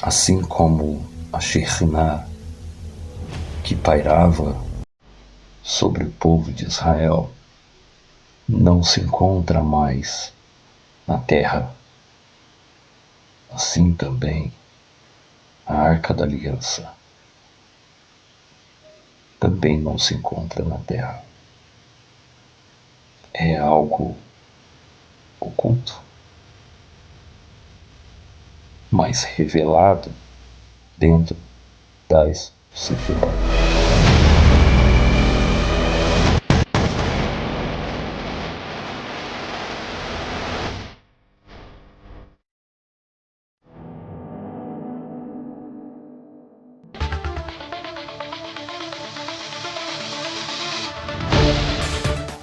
assim como a Shekinah que pairava sobre o povo de Israel não se encontra mais na terra, assim também a Arca da Aliança também não se encontra na terra. É algo oculto, mas revelado dentro das Sefirot.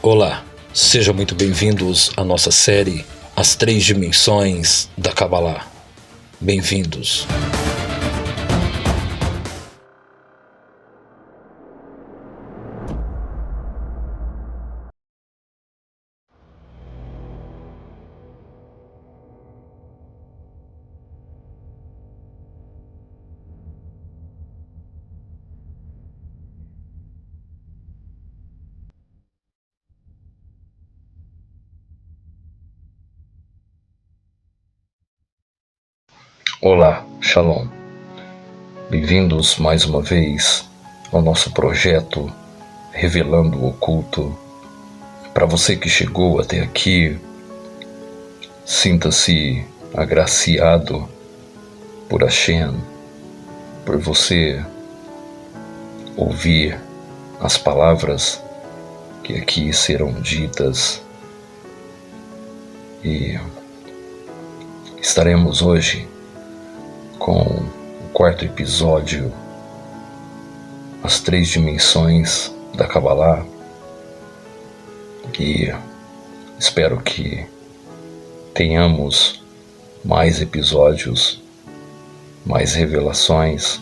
Olá, sejam muito bem-vindos à nossa série As Três Dimensões da Kabbalah. Bem-vindos. Olá, Shalom. Bem-vindos mais uma vez ao nosso projeto Revelando o Oculto. Para você que chegou até aqui, sinta-se agraciado por Hashem, por você ouvir as palavras que aqui serão ditas, e estaremos hoje com o quarto episódio, As Três Dimensões da Kabbalah, e espero que tenhamos mais episódios, mais revelações,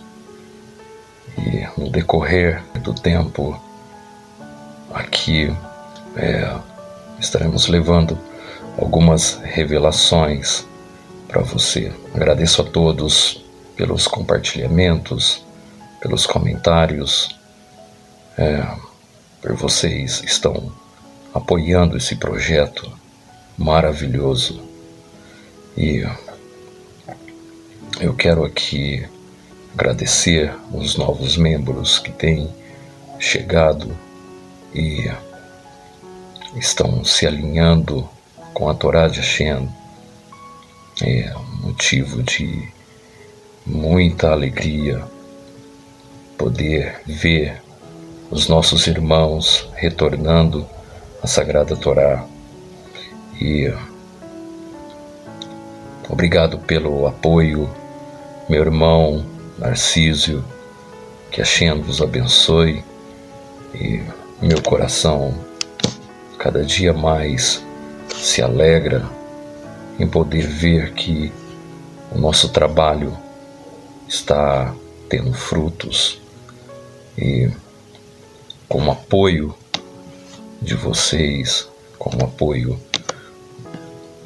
e no decorrer do tempo aqui estaremos levando algumas revelações para você. Agradeço a todos pelos compartilhamentos, pelos comentários, por vocês estão apoiando esse projeto maravilhoso. E eu quero aqui agradecer os novos membros que têm chegado e estão se alinhando com a Torá de Hashem. É motivo de muita alegria poder ver os nossos irmãos retornando à Sagrada Torá. E obrigado pelo apoio, meu irmão Narcísio, que Hashem vos abençoe, e meu coração cada dia mais se alegra em poder ver que o nosso trabalho está tendo frutos, e com o apoio de vocês, com o apoio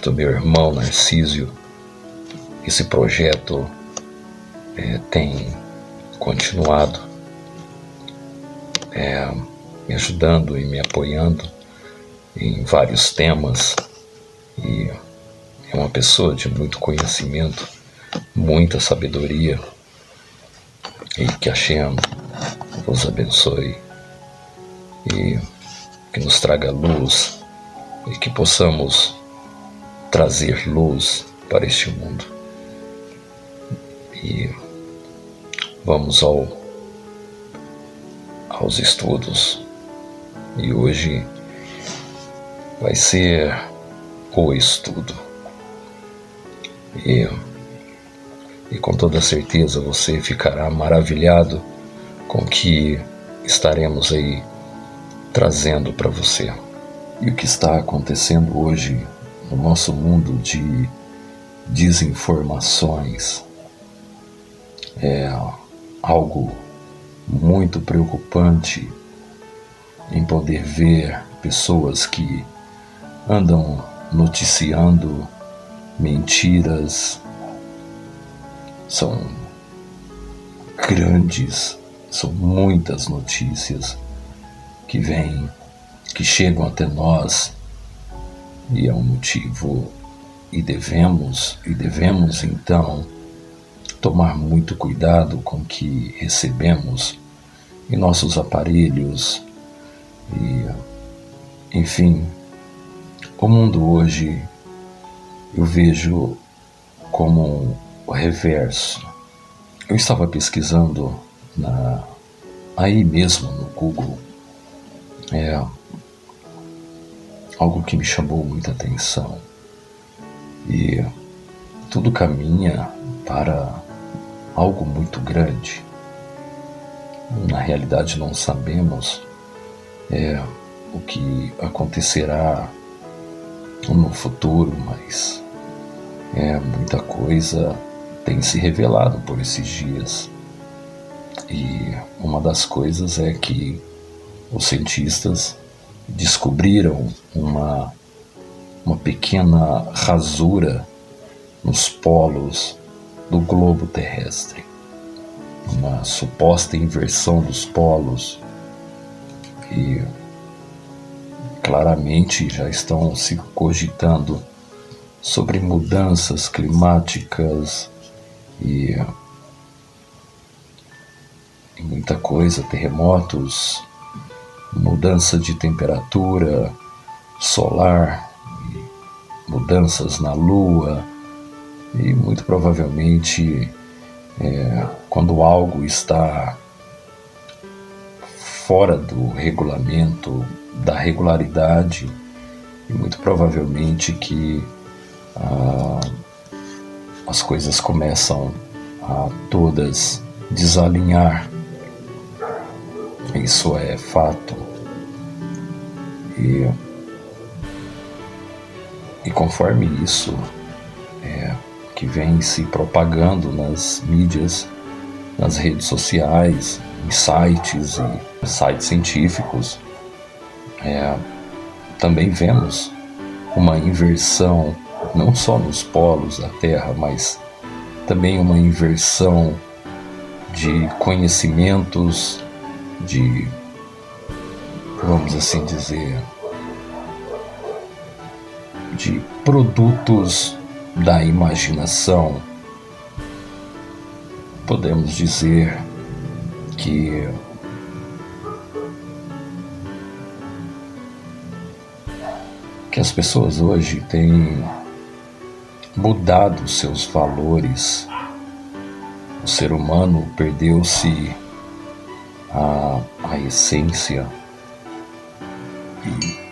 do meu irmão Narcísio, esse projeto tem continuado me ajudando e me apoiando em vários temas, e é uma pessoa de muito conhecimento, muita sabedoria, e que Hashem vos abençoe e que nos traga luz, e que possamos trazer luz para este mundo. E vamos aos estudos, e hoje vai ser o estudo, e com toda certeza você ficará maravilhado com o que estaremos aí trazendo para você. E o que está acontecendo hoje no nosso mundo de desinformações é algo muito preocupante, em poder ver pessoas que andam noticiando mentiras, são grandes, são muitas notícias que vêm, que chegam até nós, e é um motivo, e devemos então tomar muito cuidado com o que recebemos em nossos aparelhos. E, enfim, o mundo hoje eu vejo como o reverso. Eu estava pesquisando aí mesmo no Google, algo que me chamou muita atenção, e tudo caminha para algo muito grande. Na realidade não sabemos o que acontecerá no futuro, mas muita coisa tem se revelado por esses dias. E uma das coisas é que os cientistas descobriram uma pequena rasura nos polos do globo terrestre, uma suposta inversão dos polos, e claramente já estão se cogitando sobre mudanças climáticas e muita coisa, terremotos, mudança de temperatura solar, mudanças na Lua, e muito provavelmente quando algo está fora do regulamento, da regularidade, e muito provavelmente que as coisas começam a todas desalinhar. Isso é fato. E conforme isso que vem se propagando nas mídias, nas redes sociais, em sites e sites científicos, também vemos uma inversão não só nos polos da Terra, mas também uma inversão de conhecimentos, de, vamos assim dizer, de produtos da imaginação. Podemos dizer que as pessoas hoje têm mudado seus valores. O ser humano perdeu-se a essência, e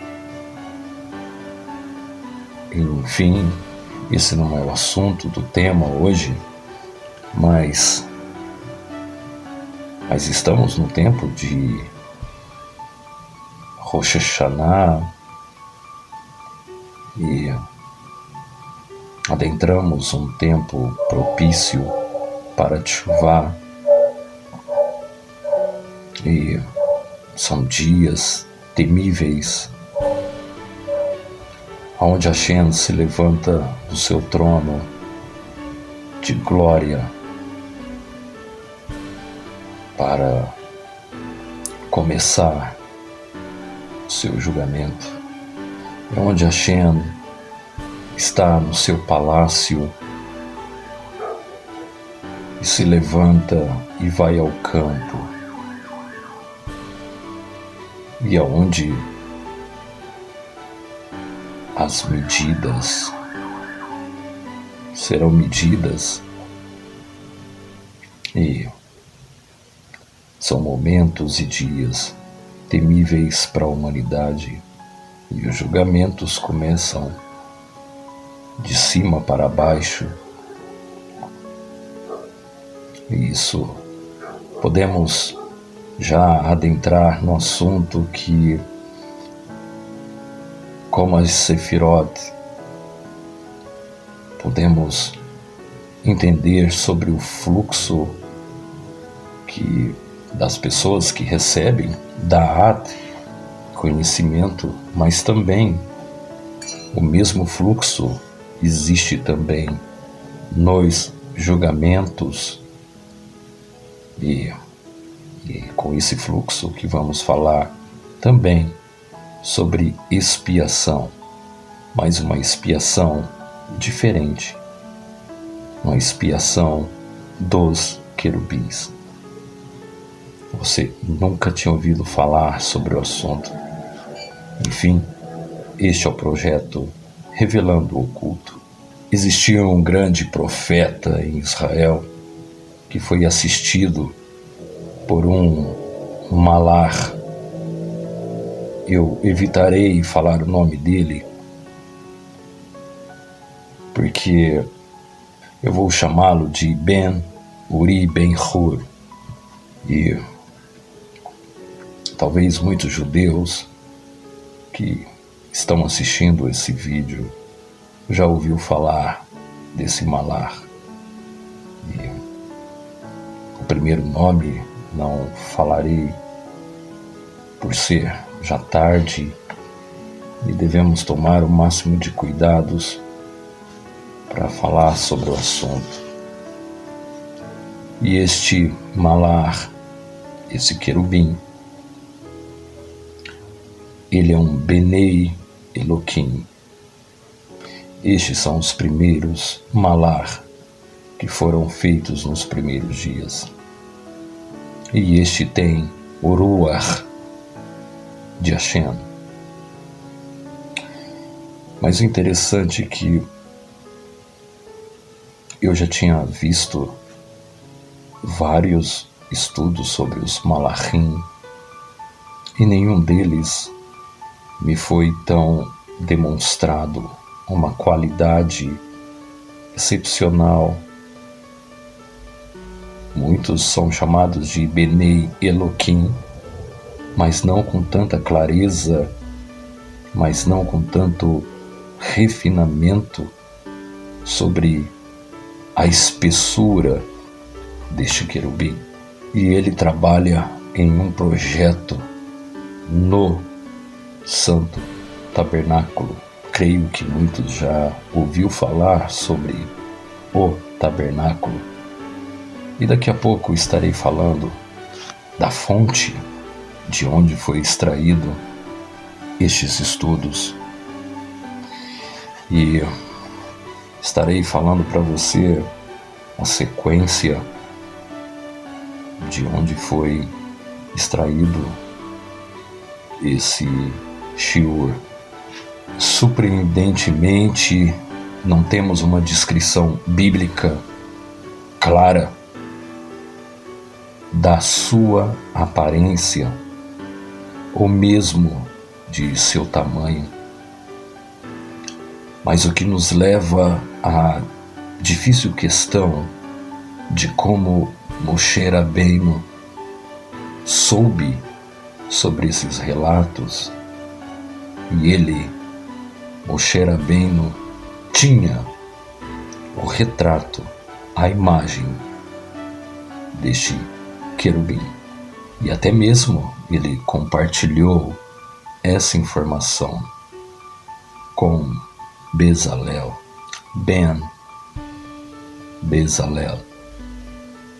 enfim, esse não é o assunto do tema hoje, mas estamos no tempo de Rosh Hashanah e adentramos um tempo propício para Teshuvá, e são dias temíveis onde Hashem se levanta do seu trono de glória para começar o seu julgamento. É onde Hashem está no seu palácio e se levanta e vai ao campo, e aonde as medidas serão medidas, e são momentos e dias temíveis para a humanidade, e os julgamentos começam de cima para baixo. E isso podemos já adentrar no assunto que, como as Sefirot, podemos entender sobre o fluxo das pessoas que recebem Da'at, conhecimento, mas também o mesmo fluxo existe também nos julgamentos E com esse fluxo que vamos falar também sobre expiação, mas uma expiação diferente, uma expiação dos querubins. Você nunca tinha ouvido falar sobre o assunto. Enfim, este é o projeto Revelando o Oculto. Existia um grande profeta em Israel que foi assistido por um malar. Eu evitarei falar o nome dele, porque eu vou chamá-lo de Ben Uri Ben Hur. E talvez muitos judeus que estão assistindo esse vídeo já ouviu falar desse malar. E o primeiro nome não falarei por ser já tarde e devemos tomar o máximo de cuidados para falar sobre o assunto. E este malar, esse querubim, ele é um Benei Elohim. Estes são os primeiros malar que foram feitos nos primeiros dias. E este tem o Ruach de Hashem. Mas o interessante é que eu já tinha visto vários estudos sobre os malachim e nenhum deles me foi tão demonstrado uma qualidade excepcional. Muitos são chamados de Benei Elohim, mas não com tanta clareza, mas não com tanto refinamento sobre a espessura deste querubim. E ele trabalha em um projeto no Santo Tabernáculo. Creio que muitos já ouviu falar sobre o tabernáculo. E daqui a pouco estarei falando da fonte de onde foi extraído estes estudos. E estarei falando para você a sequência de onde foi extraído esse shiur. Surpreendentemente, não temos uma descrição bíblica clara da sua aparência ou mesmo de seu tamanho. Mas o que nos leva à difícil questão de como Moshe Rabbeinu soube sobre esses relatos, e ele, Moshe Rabbeinu, tinha o retrato, a imagem deste querubim. E até mesmo ele compartilhou essa informação com Bezalel, Ben Bezalel.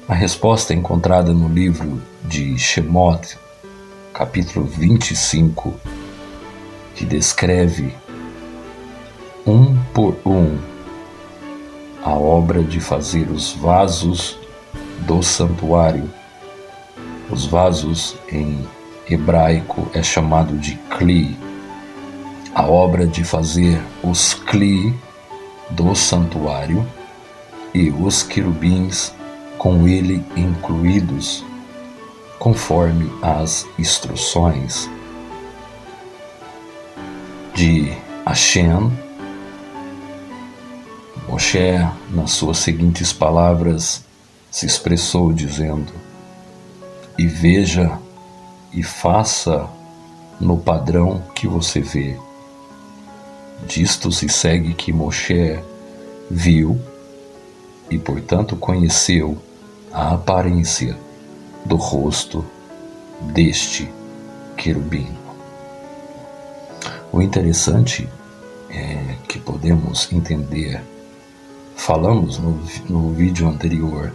A resposta é encontrada no livro de Shemot, capítulo 25, que descreve um por um a obra de fazer os vasos do santuário. Os vasos em hebraico é chamado de Kli. A obra de fazer os Kli do santuário e os querubins com ele incluídos, conforme as instruções de Hashem. Moshe, nas suas seguintes palavras, se expressou dizendo: e veja e faça no padrão que você vê. Disto se segue que Moshe viu e, portanto, conheceu a aparência do rosto deste querubim. O interessante é que podemos entender, falamos no vídeo anterior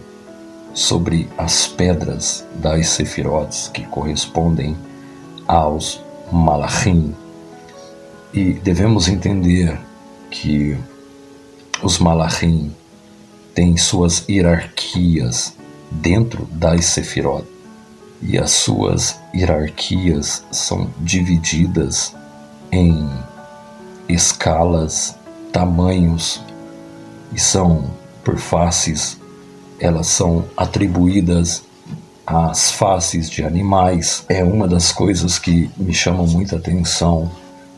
sobre as pedras das Sefirot, que correspondem aos Malachim. E devemos entender que os Malachim têm suas hierarquias dentro das Sefirot, e as suas hierarquias são divididas em escalas, tamanhos, e são por faces. Elas são atribuídas às faces de animais. É uma das coisas que me chamam muita atenção,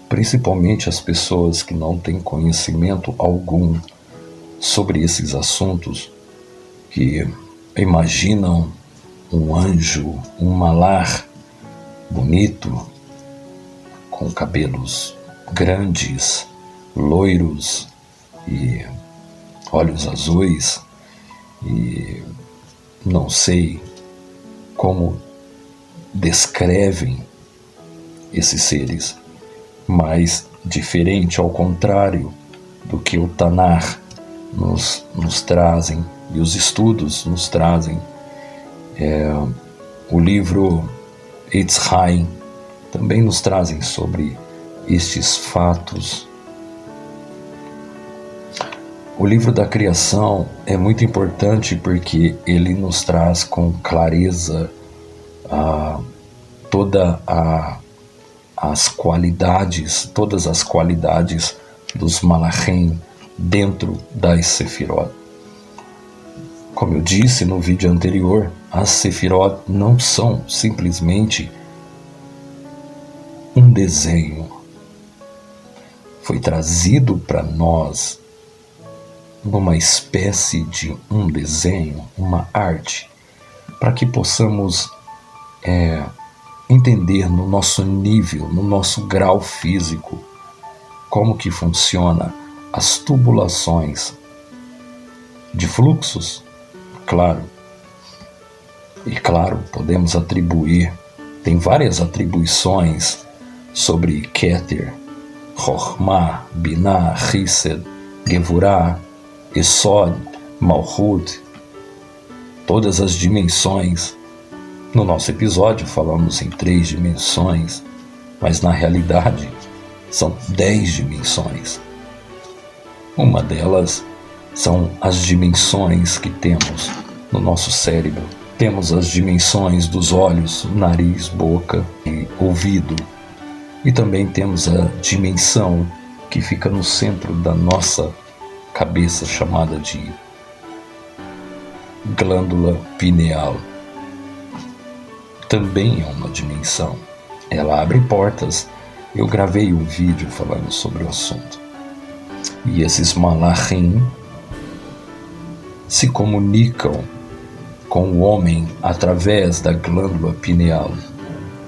principalmente as pessoas que não têm conhecimento algum sobre esses assuntos, que imaginam um anjo, um malar bonito, com cabelos grandes, loiros e olhos azuis, e não sei como descrevem esses seres, mas diferente, ao contrário do que o Tanar nos trazem e os estudos nos trazem. O livro Etz Haim também nos trazem sobre estes fatos. O livro da criação é muito importante porque ele nos traz com clareza todas as qualidades dos Malachim dentro das Sefirot. Como eu disse no vídeo anterior, as Sefirot não são simplesmente um desenho. Foi trazido para nós numa espécie de um desenho, uma arte, para que possamos entender no nosso nível, no nosso grau físico, como que funciona as tubulações de fluxos. Claro, podemos atribuir, tem várias atribuições sobre Keter, Chokhmah, Binah, Chesed, Gevurah, Esod, Malchut, todas as dimensões. No nosso episódio falamos em 3 dimensões, mas na realidade são 10 dimensões. Uma delas são as dimensões que temos no nosso cérebro. Temos as dimensões dos olhos, nariz, boca e ouvido. E também temos a dimensão que fica no centro da nossa cabeça, chamada de glândula pineal. Também é uma dimensão. Ela abre portas. Eu gravei um vídeo falando sobre o assunto. E esses Malachim se comunicam com o homem através da glândula pineal.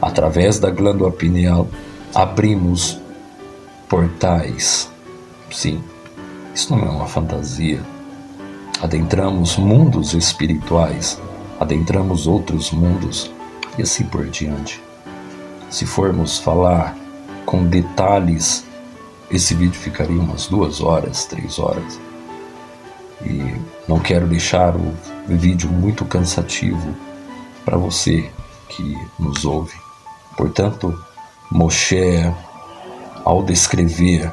Através da glândula pineal abrimos portais. Sim, isso não é uma fantasia. Adentramos mundos espirituais, adentramos outros mundos e assim por diante. Se formos falar com detalhes, esse vídeo ficaria umas 2 horas, 3 horas. E não quero deixar o vídeo muito cansativo para você que nos ouve. Portanto, Moshe, ao descrever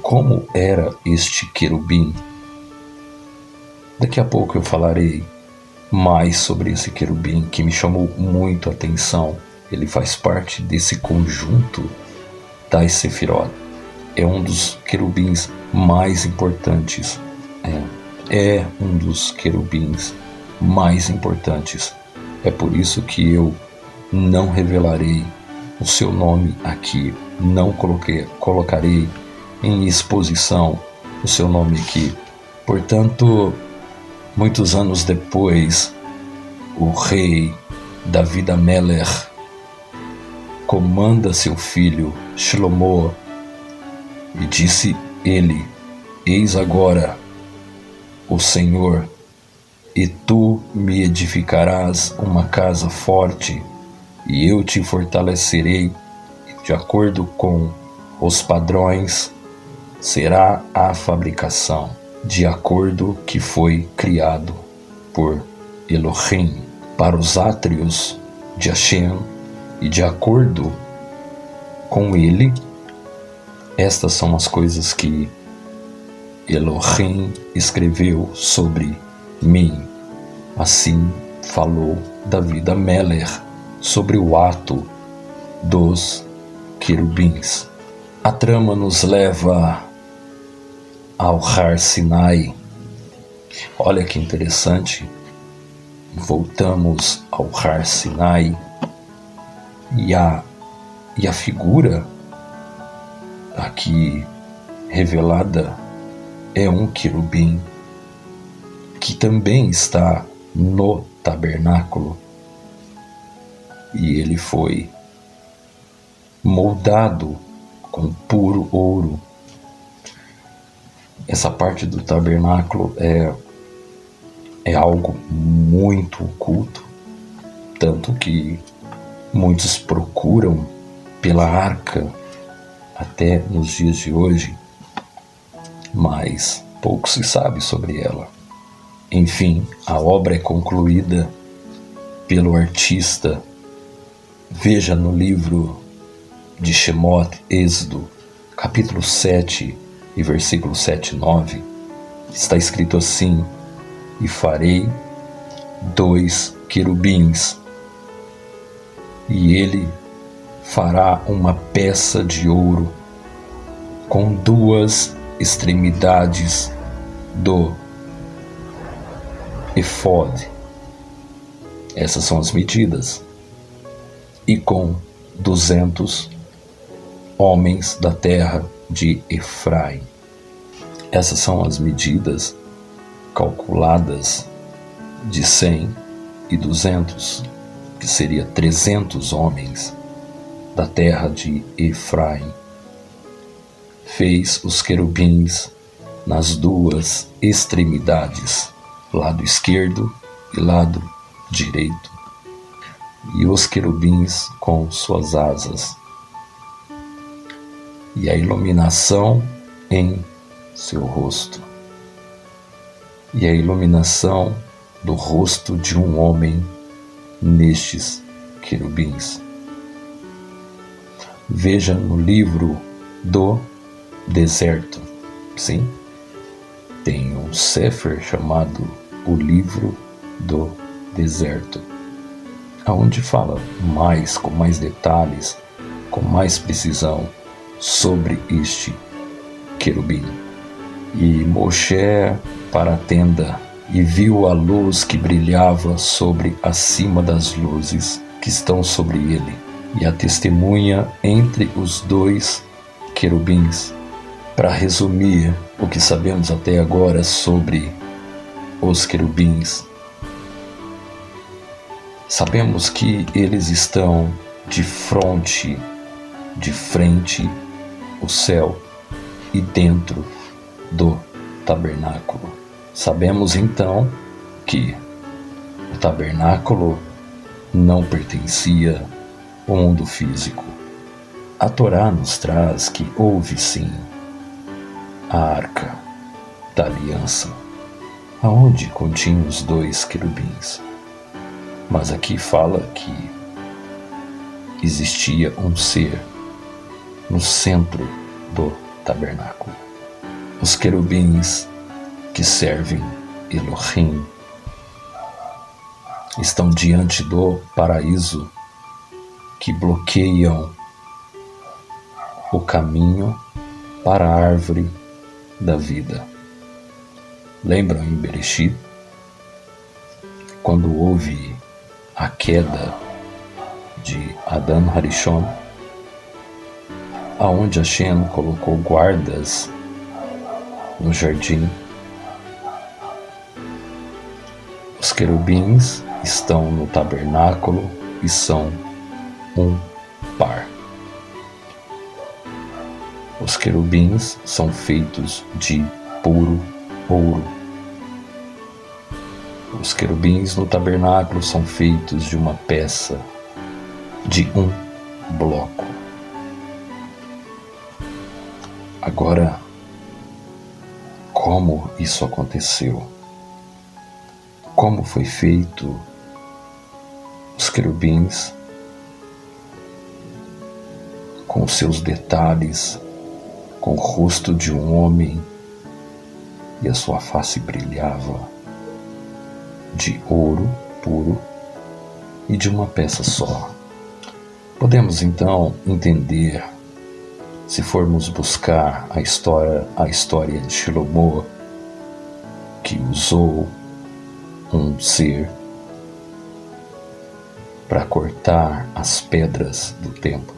como era este querubim, daqui a pouco eu falarei mais sobre esse querubim que me chamou muito a atenção. Ele faz parte desse conjunto das Sefirot. É um dos querubins mais importantes. É um dos querubins mais importantes. É por isso que eu não revelarei o seu nome aqui. Não colocarei em exposição o seu nome aqui. Portanto, muitos anos depois, o rei David Amelech comanda seu filho Shlomo e disse ele: eis agora o Senhor, e tu me edificarás uma casa forte, e eu te fortalecerei, de acordo com os padrões será a fabricação, de acordo que foi criado por Elohim para os átrios de Hashem, e de acordo com ele, estas são as coisas que Elohim escreveu sobre mim. Assim falou David Ameller sobre o ato dos querubins. A trama nos leva ao Har Sinai. Olha que interessante. Voltamos ao Har Sinai e a figura aqui revelada é um querubim que também está no tabernáculo, e ele foi moldado com puro ouro. Essa parte do tabernáculo é algo muito oculto, tanto que muitos procuram pela arca até nos dias de hoje, mas pouco se sabe sobre ela. Enfim, a obra é concluída pelo artista. Veja no livro de Shemot, Êxodo, capítulo 7 e versículo 7 e 9, está escrito assim: e farei 2 querubins, e ele fará uma peça de ouro com 2 extremidades do efode. Essas são as medidas. E com 200 homens da terra de Efraim. Essas são as medidas calculadas de 100 e 200, que seria 300 homens da terra de Efraim. Fez os querubins nas 2 extremidades, lado esquerdo e lado direito, e os querubins com suas asas, e a iluminação em seu rosto, e a iluminação do rosto de um homem nestes querubins. Veja no livro do deserto, sim, tem um sefer chamado O Livro do Deserto, onde fala com mais detalhes, com mais precisão sobre este querubim. E Moshe para a tenda, e viu a luz que brilhava acima das luzes que estão sobre ele, e a testemunha entre os 2 querubins. Para resumir o que sabemos até agora sobre os querubins, sabemos que eles estão de frente o céu e dentro do tabernáculo. Sabemos então que o tabernáculo não pertencia ao mundo físico. A Torá nos traz que houve sim a arca da aliança, aonde continha os 2 querubins. Mas aqui fala que existia um ser no centro do tabernáculo. Os querubins que servem Elohim estão diante do paraíso, que bloqueiam o caminho para a árvore da vida. Lembram em Bereshit, quando houve a queda de Adam Harishon, aonde Hashem colocou guardas no jardim? Os querubins estão no tabernáculo e são um par. Os querubins são feitos de puro ouro. Os querubins no tabernáculo são feitos de uma peça, de um bloco. Agora, como isso aconteceu? como foi feito os querubins, com seus detalhes, com o rosto de um homem, e a sua face brilhava de ouro puro e de uma peça só. Podemos então entender, se formos buscar a história de Shlomo, que usou um ser para cortar as pedras do templo.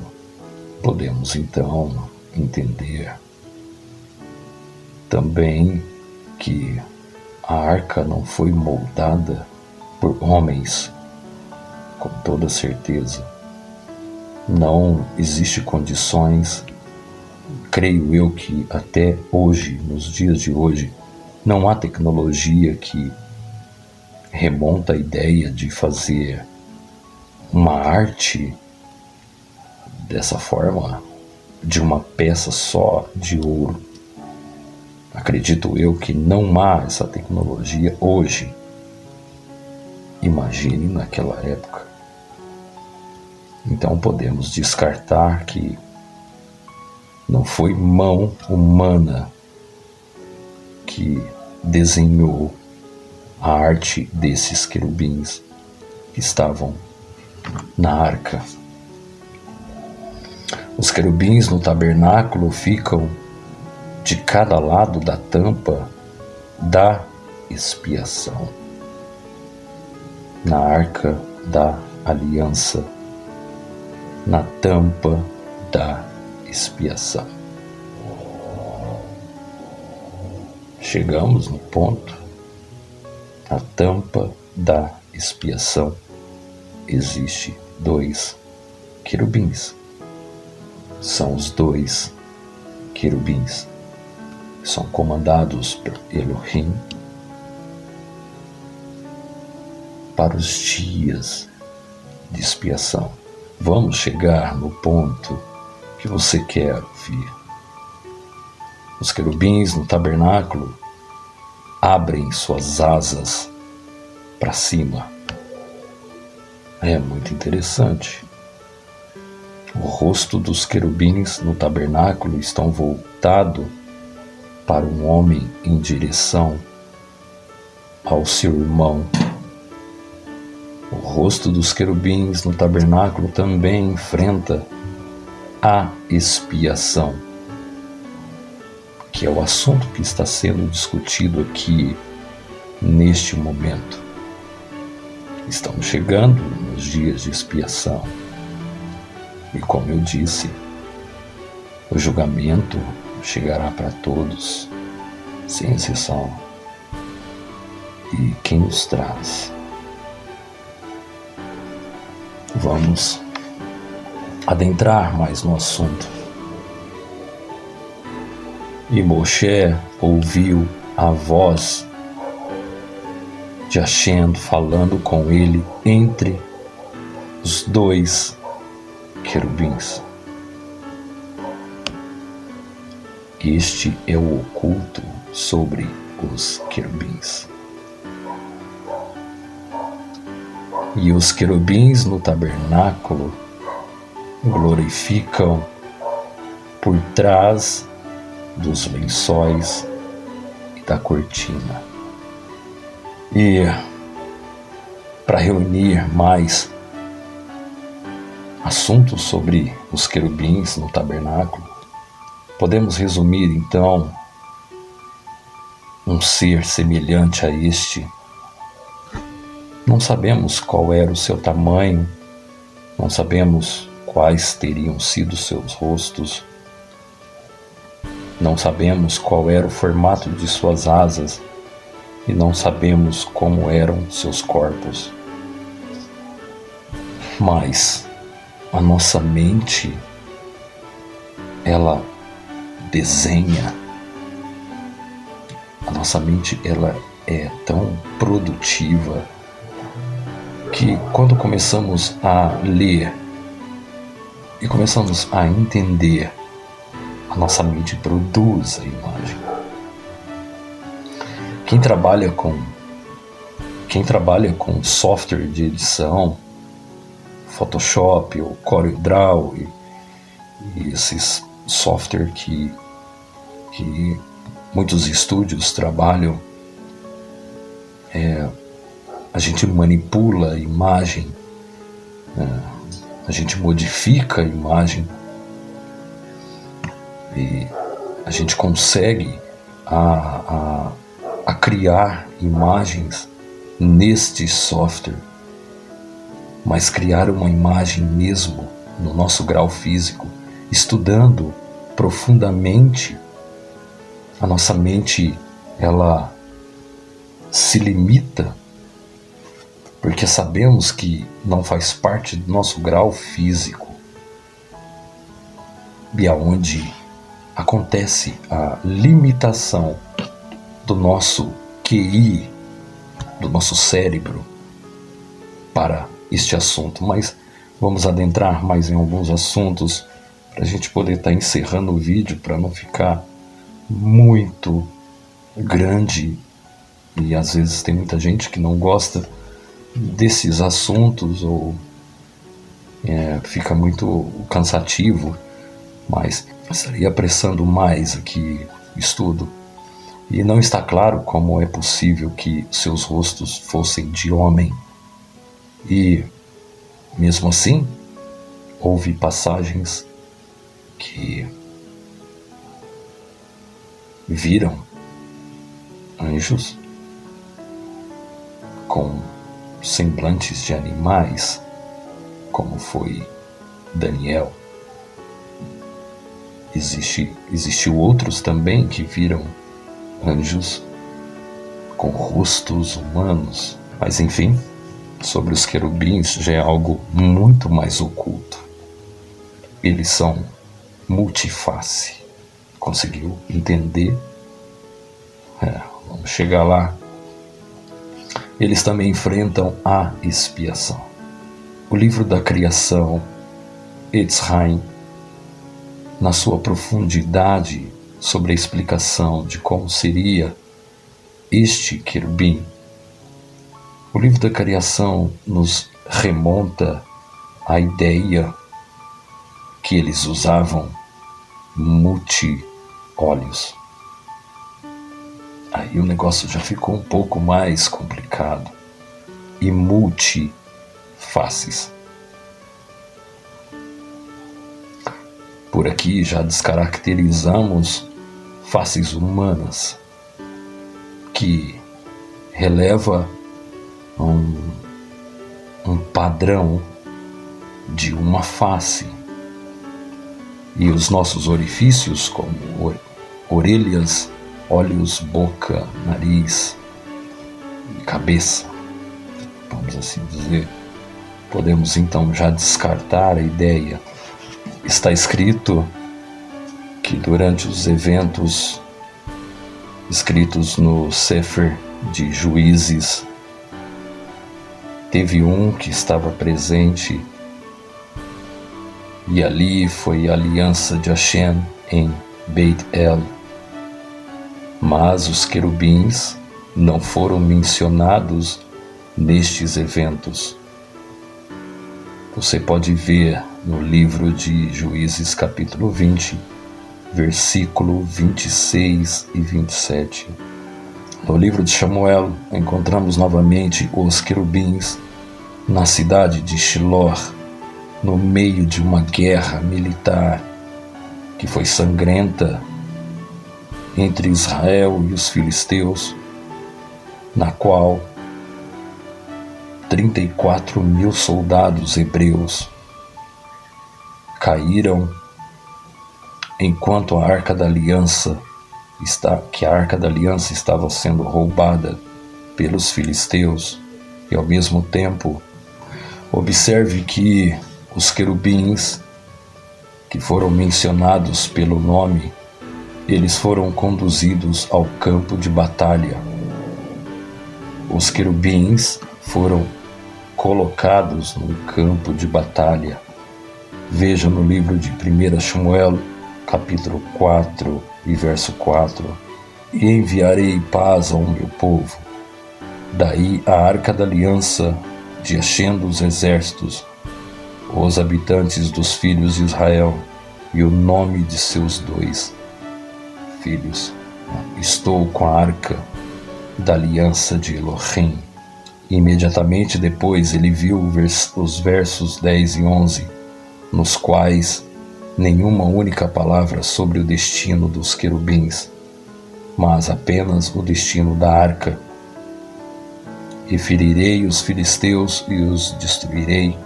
Podemos então entender também que a arca não foi moldada por homens, com toda certeza. Não existe condições, creio eu que até hoje, nos dias de hoje, não há tecnologia que remonta a ideia de fazer uma arte dessa forma, de uma peça só de ouro. Acredito eu que não há essa tecnologia hoje. Imagine naquela época. Então podemos descartar que não foi mão humana que desenhou a arte desses querubins que estavam na arca. Os querubins no tabernáculo ficam de cada lado da tampa da expiação, na arca da aliança, na tampa da expiação. Chegamos no ponto. Na tampa da expiação existe 2 querubins. São os 2 querubins. São comandados por Elohim para os dias de expiação. Vamos chegar no ponto que você quer ouvir. Os querubins no tabernáculo abrem suas asas para cima. É muito interessante. O rosto dos querubins no tabernáculo estão voltado para um homem em direção ao seu irmão. O rosto dos querubins no tabernáculo também enfrenta a expiação, que é o assunto que está sendo discutido aqui neste momento. Estamos chegando nos dias de expiação. E como eu disse, o julgamento chegará para todos, sem exceção. E quem os traz? Vamos adentrar mais no assunto. E Moshe ouviu a voz de Hashem falando com ele entre os 2 querubins. Este é o oculto sobre os querubins. E os querubins no tabernáculo glorificam por trás dos lençóis e da cortina. E para reunir mais assuntos sobre os querubins no tabernáculo, podemos resumir então um ser semelhante a este. Não sabemos qual era o seu tamanho, não sabemos quais teriam sido seus rostos, não sabemos qual era o formato de suas asas e não sabemos como eram seus corpos. Mas a nossa mente, ela desenha. A nossa mente, ela é tão produtiva que quando começamos a ler e começamos a entender, a nossa mente produz a imagem. Quem trabalha com quem trabalha com software de edição, Photoshop ou CorelDRAW e esses software que muitos estúdios trabalham, a gente manipula a imagem, a gente modifica a imagem e a gente consegue a criar imagens neste software, mas criar uma imagem mesmo no nosso grau físico, estudando profundamente, a nossa mente ela se limita, porque sabemos que não faz parte do nosso grau físico, e aonde acontece a limitação do nosso QI, do nosso cérebro, para este assunto. Mas vamos adentrar mais em alguns assuntos para a gente poder estar encerrando o vídeo, para não ficar muito grande, e às vezes tem muita gente que não gosta desses assuntos ou fica muito cansativo, mas estaria apressando mais aqui o estudo, e não está claro como é possível que seus rostos fossem de homem, e mesmo assim houve passagens que viram anjos com semblantes de animais, como foi Daniel. Existiu outros também que viram anjos com rostos humanos, mas enfim, sobre os querubins já é algo muito mais oculto. Eles são multiface. Conseguiu entender? Vamos chegar lá. Eles também enfrentam a expiação. O livro da criação, Etz Chaim, na sua profundidade sobre a explicação de como seria este querubim, o livro da criação nos remonta à ideia que eles usavam multi-olhos. Aí o negócio já ficou um pouco mais complicado. E multifaces. Por aqui já descaracterizamos faces humanas, que releva um padrão de uma face. E os nossos orifícios, como orelhas, olhos, boca, nariz e cabeça, vamos assim dizer, podemos então já descartar a ideia. Está escrito que durante os eventos escritos no Sefer de Juízes, teve um que estava presente, e ali foi a aliança de Hashem em Beit El. Mas os querubins não foram mencionados nestes eventos. Você pode ver no livro de Juízes capítulo 20, versículo 26 e 27. No livro de Samuel, encontramos novamente os querubins na cidade de Shiló, no meio de uma guerra militar que foi sangrenta entre Israel e os filisteus, na qual 34.000 soldados hebreus caíram enquanto a Arca da Aliança estava sendo roubada pelos filisteus. E ao mesmo tempo, observe que os querubins que foram mencionados pelo nome, eles foram conduzidos ao campo de batalha. Os querubins foram colocados no campo de batalha. Veja no livro de 1 Samuel, capítulo 4 e verso 4. E enviarei paz ao meu povo, Daí a arca da aliança de Hashem dos exércitos, os habitantes dos filhos de Israel, e o nome de seus 2 filhos. Estou com a arca da aliança de Elohim. Imediatamente depois ele viu os versos 10 e 11, nos quais nenhuma única palavra sobre o destino dos querubins, mas apenas o destino da arca. E ferirei os filisteus e os destruirei.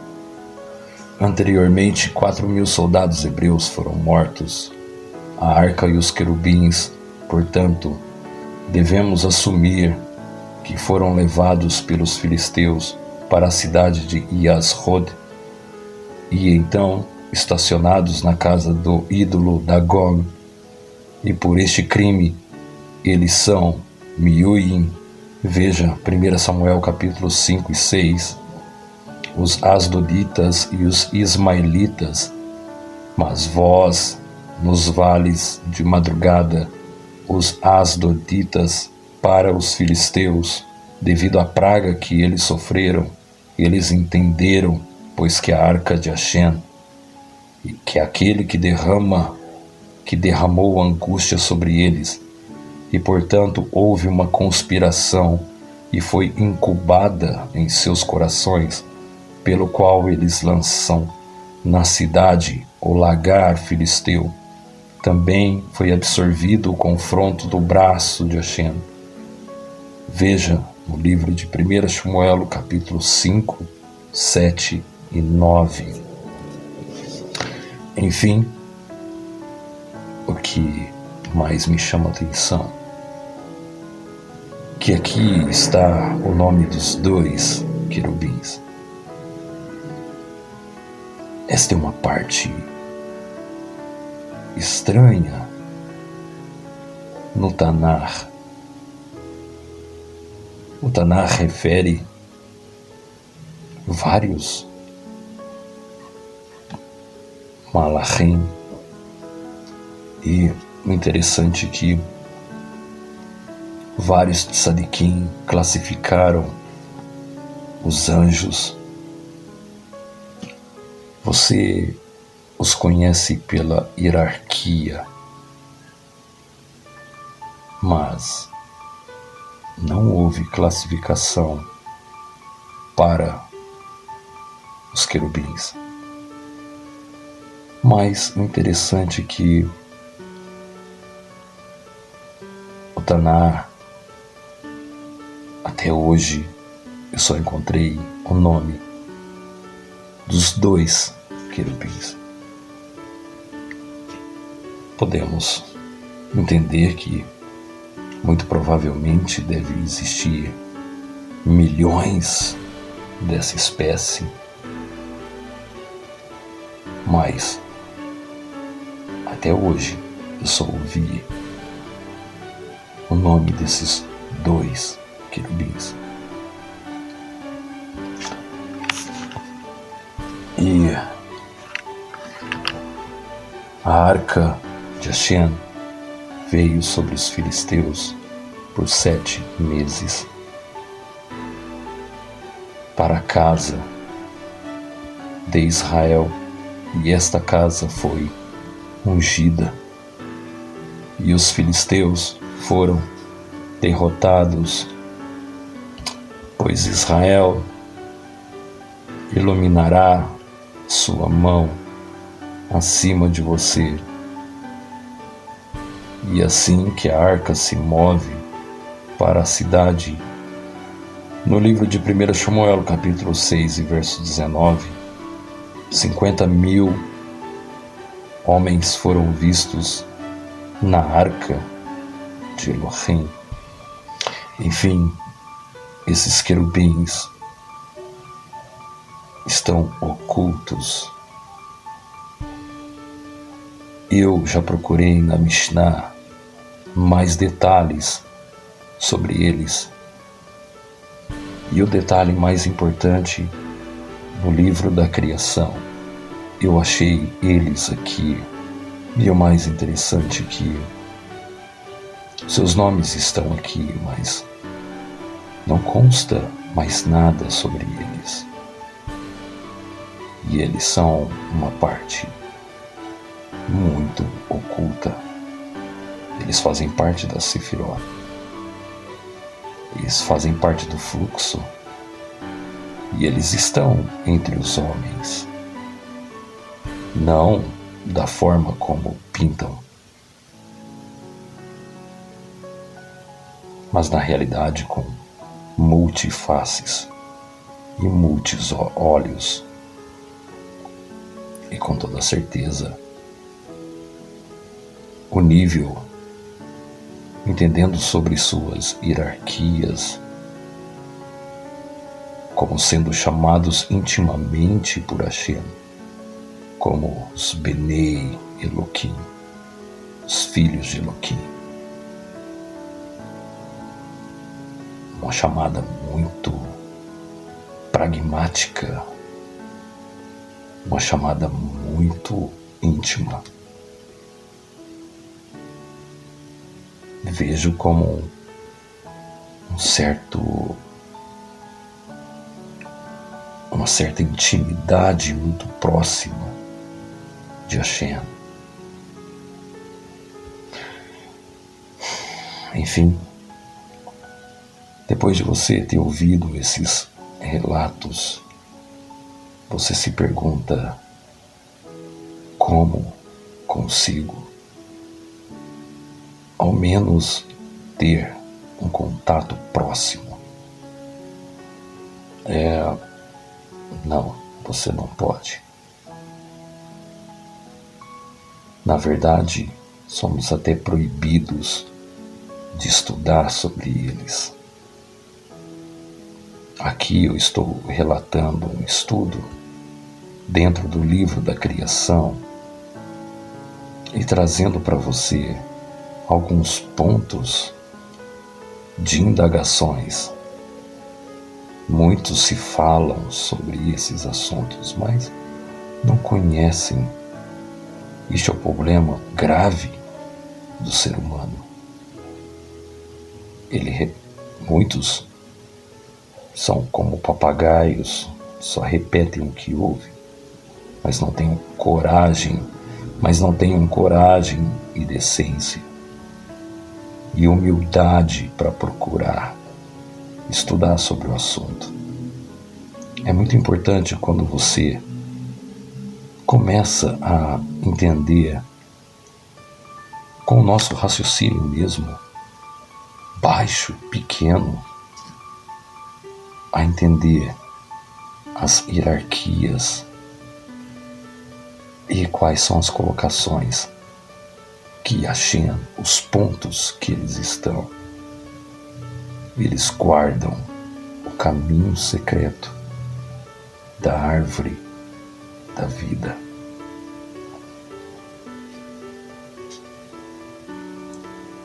Anteriormente, 4.000 soldados hebreus foram mortos. A arca e os querubins, portanto, devemos assumir que foram levados pelos filisteus para a cidade de Yasrod e então estacionados na casa do ídolo Dagon. E por este crime eles são Miuim. Veja 1 Samuel capítulo 5 e 6. Os asdoditas e os ismaelitas. Mas vós, nos vales de madrugada, os asdoditas para os filisteus, devido à praga que eles sofreram, eles entenderam, pois que a arca de Hashem, que é aquele que derramou angústia sobre eles, e portanto houve uma conspiração e foi incubada em seus corações, pelo qual eles lançam na cidade o lagar filisteu. Também foi absorvido o confronto do braço de Hashem. Veja no livro de 1 Samuel, capítulo 5, 7 e 9. Enfim, o que mais me chama a atenção, que aqui está o nome dos 2 querubins. Esta é uma parte estranha no Tanar. O Tanar refere vários malachim, e o interessante é que vários tzadikim classificaram os anjos. Você os conhece pela hierarquia, mas não houve classificação para os querubins. Mas o interessante é que o Tanar, até hoje, eu só encontrei o nome dos 2 querubins. Podemos entender que muito provavelmente deve existir milhões dessa espécie, mas até hoje eu só ouvi o nome desses 2 querubins. E a arca de Hashem veio sobre os filisteus por 7 meses para a casa de Israel, e esta casa foi ungida, e os filisteus foram derrotados, pois Israel iluminará sua mão acima de você. E assim que a arca se move para a cidade, no livro de 1 Samuel, capítulo 6 e verso 19, 50.000 homens foram vistos na arca de Elohim. Enfim, esses querubins estão ocultos. Eu já procurei na Mishnah mais detalhes sobre eles. E o detalhe mais importante, no livro da criação, eu achei eles aqui. E o mais interessante é que seus nomes estão aqui, mas Não consta mais nada sobre eles. E eles são uma parte muito oculta. Eles fazem parte da Sefirot. Eles fazem parte do fluxo. E eles estão entre os homens. Não da forma como pintam, mas na realidade com multifaces e muitos olhos. E com toda certeza, o nível, entendendo sobre suas hierarquias, como sendo chamados intimamente por Hashem, como os Benei Elohim, os filhos de Elohim. Uma chamada muito pragmática, uma chamada muito íntima. Vejo como uma certa intimidade muito próxima de Hashem. Enfim, depois de você ter ouvido esses relatos, você se pergunta: como consigo ao menos ter um contato próximo? Não, você não pode. Na verdade, somos até proibidos de estudar sobre eles. Aqui eu estou relatando um estudo dentro do livro da criação e trazendo para você alguns pontos de indagações. Muitos se falam sobre esses assuntos, mas não conhecem. Este é o problema grave do ser humano. Muitos são como papagaios, só repetem o que ouvem, mas não têm coragem e decência e humildade para procurar estudar sobre o assunto. É muito importante quando você começa a entender com o nosso raciocínio mesmo, baixo, pequeno, a entender as hierarquias e quais são as colocações que Hashem, os pontos que eles estão. Eles guardam o caminho secreto da árvore da vida.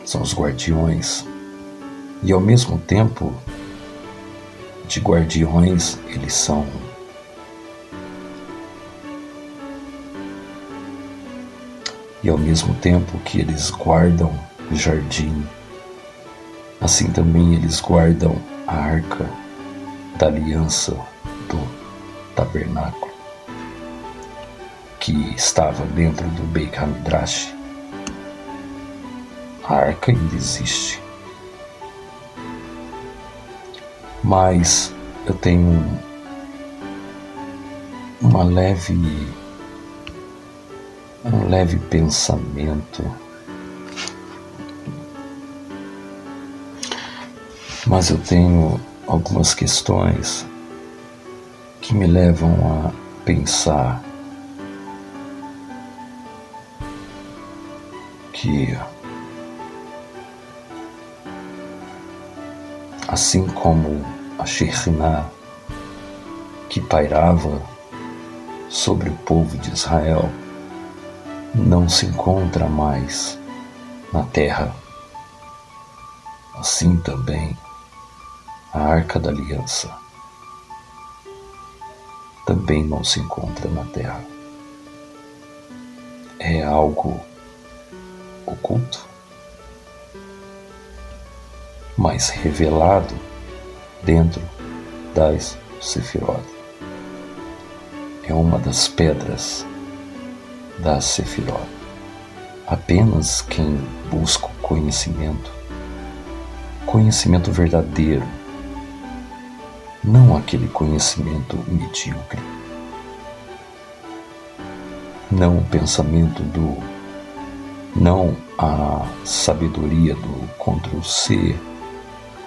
São os guardiões, e ao mesmo tempo de guardiões, eles são ao mesmo tempo que eles guardam o jardim, assim também eles guardam a arca da aliança do tabernáculo, que estava dentro do Beit HaMidrash. A arca ainda existe. Mas eu tenho um leve pensamento, mas eu tenho algumas questões que me levam a pensar que, assim como a Shekhinah que pairava sobre o povo de Israel não se encontra mais na terra, assim também a Arca da Aliança também não se encontra na terra. É algo oculto, mas revelado dentro das Sefirot. É uma das pedras das Sefirot. Apenas quem busca o conhecimento verdadeiro, não aquele conhecimento medíocre, não o pensamento não a sabedoria do Ctrl+C,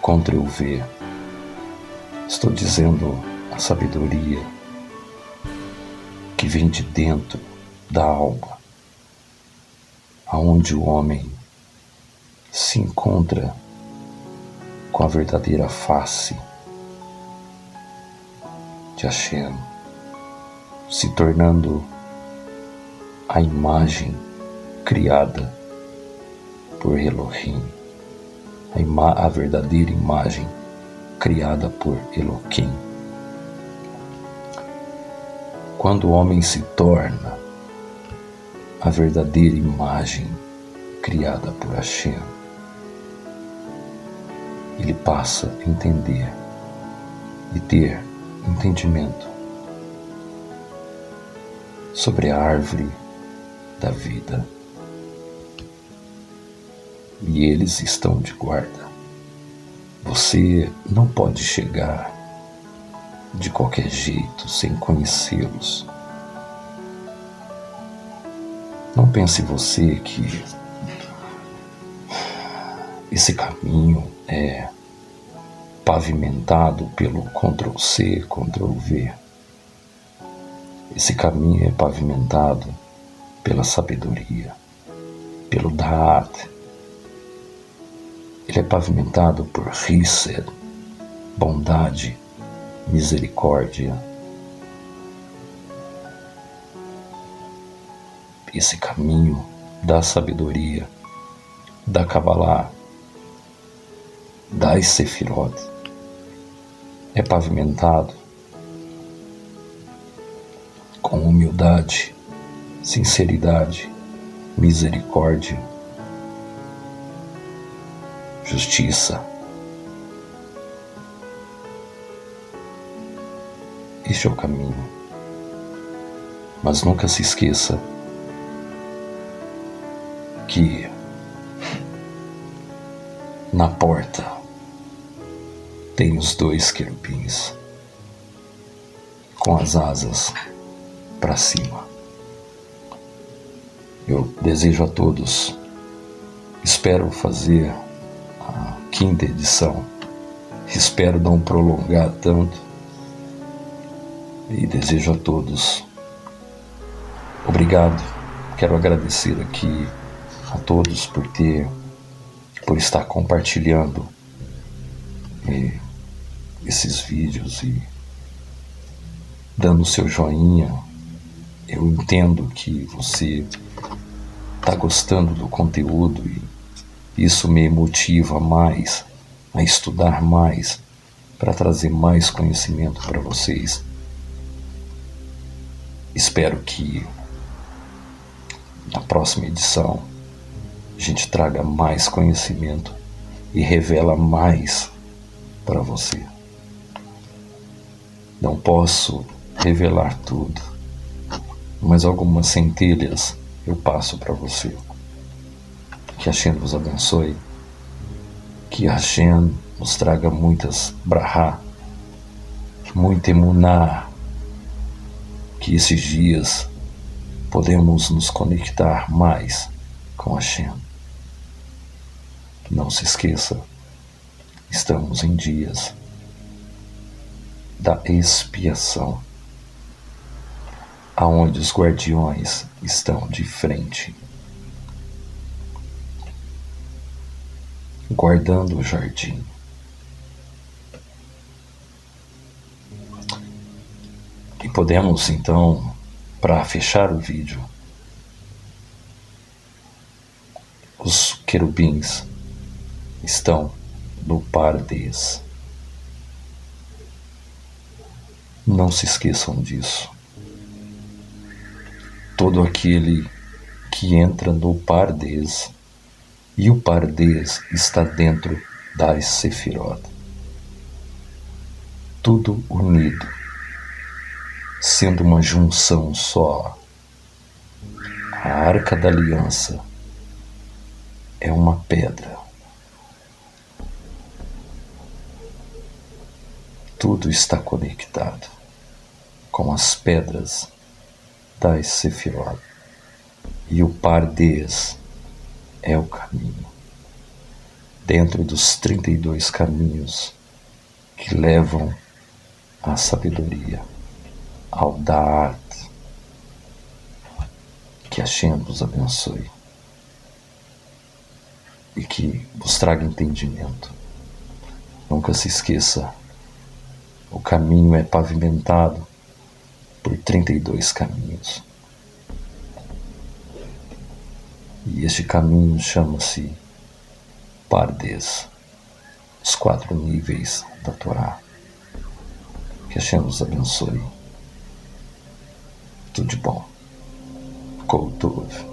Ctrl+V. Estou dizendo a sabedoria que vem de dentro da alma, aonde o homem se encontra com a verdadeira face de Hashem, se tornando a imagem criada por Elohim, a verdadeira imagem criada por Elohim. Quando o homem se torna a verdadeira imagem criada por Hashem, ele passa a entender e ter entendimento sobre a árvore da vida. E eles estão de guarda. Você não pode chegar de qualquer jeito sem conhecê-los. Não pense você que esse caminho é pavimentado pelo Ctrl+C, Ctrl+V. Esse caminho é pavimentado pela sabedoria, pelo Da'at. Ele é pavimentado por Hesed, bondade, misericórdia. Esse caminho da sabedoria, da Kabbalah, das Sefirot, é pavimentado com humildade, sinceridade, misericórdia, justiça. Este é o caminho. Mas nunca se esqueça que na porta tem os 2 querubins com as asas para cima. Eu desejo a todos, espero fazer a 5ª edição, espero não prolongar tanto, e desejo a todos obrigado. Quero agradecer aqui a todos por estar compartilhando esses vídeos e dando seu joinha. Eu entendo que você está gostando do conteúdo e isso me motiva mais a estudar mais, para trazer mais conhecimento para vocês. Espero que na próxima edição a gente traga mais conhecimento e revela mais para você. Não posso revelar tudo, mas algumas centelhas eu passo para você. Que Hashem vos abençoe, que Hashem nos traga muitas brahá, muita emuná, que esses dias podemos nos conectar mais com Hashem. Não se esqueça, estamos em dias da expiação, aonde os guardiões estão de frente, guardando o jardim. E podemos então, para fechar o vídeo, os querubins estão no Pardes. Não se esqueçam disso. Todo aquele que entra no Pardes, e o Pardes está dentro das Sefirot. tudo unido, sendo uma junção só. A Arca da Aliança é uma pedra. Tudo está conectado com as pedras das Sefirot. E o Pardes é o caminho. Dentro dos 32 caminhos que levam à sabedoria, ao Da'at. Que Hashem vos abençoe e que vos traga entendimento. Nunca se esqueça, o caminho é pavimentado por 32 caminhos. E este caminho chama-se Pardes, os 4 níveis da Torá. Que Hashem vos abençoe. Tudo de bom. Kol Tov.